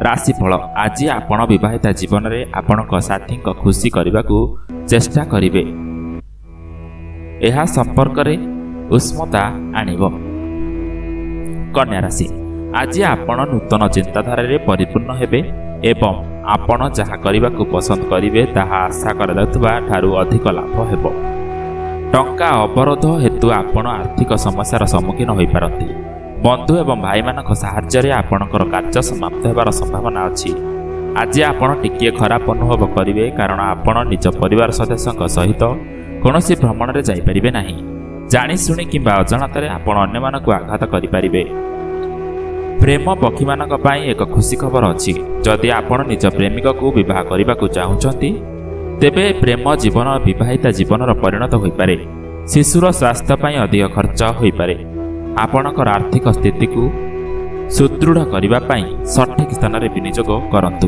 ରାଶିଫଳ ଆଜି ଆପଣ ବିବାହିତା ଜୀବନରେ ଆପଣଙ୍କ ସାଥୀଙ୍କ ଖୁସି କରିବାକୁ ଚେଷ୍ଟା କରିବେ। ଏହା ସମ୍ପର୍କରେ ଉଷ୍ମତା ଆଣିବ। କନ୍ୟା ରାଶି ଆଜି ଆପଣ ନୂତନ ଚିନ୍ତାଧାରାରେ ପରିପୂର୍ଣ୍ଣ ହେବେ ଏବଂ ଆପଣ ଯାହା କରିବାକୁ ପସନ୍ଦ କରିବେ ତାହା ଆଶା କରାଯାଉଥିବା ଠାରୁ ଅଧିକ ଲାଭ ହେବ। ଟଙ୍କା ଅବରୋଧ ହେତୁ ଆପଣ ଆର୍ଥିକ ସମସ୍ୟାର ସମ୍ମୁଖୀନ ହୋଇପାରନ୍ତି। ବନ୍ଧୁ ଏବଂ ଭାଇମାନଙ୍କ ସାହାଯ୍ୟରେ ଆପଣଙ୍କର କାର୍ଯ୍ୟ ସମାପ୍ତ ହେବାର ସମ୍ଭାବନା ଅଛି। ଆଜି ଆପଣ ଟିକିଏ ଖରାପ ଅନୁଭବ କରିବେ କାରଣ ଆପଣ ନିଜ ପରିବାର ସଦସ୍ୟଙ୍କ ସହିତ କୌଣସି ଭ୍ରମଣରେ ଯାଇପାରିବେ ନାହିଁ। ଜାଣିଶୁଣି କିମ୍ବା ଅଜାଣତରେ ଆପଣ ଅନ୍ୟମାନଙ୍କୁ ଆଘାତ କରିପାରିବେ। ପ୍ରେମ ପକ୍ଷୀମାନଙ୍କ ପାଇଁ ଏକ ଖୁସି ଖବର ଅଛି। ଯଦି ଆପଣ ନିଜ ପ୍ରେମିକକୁ ବିବାହ କରିବାକୁ ଚାହୁଁଛନ୍ତି ତେବେ ପ୍ରେମ ଜୀବନ ବିବାହିତା ଜୀବନର ପରିଣତ ହୋଇପାରେ। ଶିଶୁର ସ୍ୱାସ୍ଥ୍ୟ ପାଇଁ ଅଧିକ ଖର୍ଚ୍ଚ ହୋଇପାରେ। ଆପଣଙ୍କର ଆର୍ଥିକ ସ୍ଥିତିକୁ ସୁଦୃଢ଼ କରିବା ପାଇଁ ସଠିକ୍ ସ୍ଥାନରେ ବିନିଯୋଗ କରନ୍ତୁ।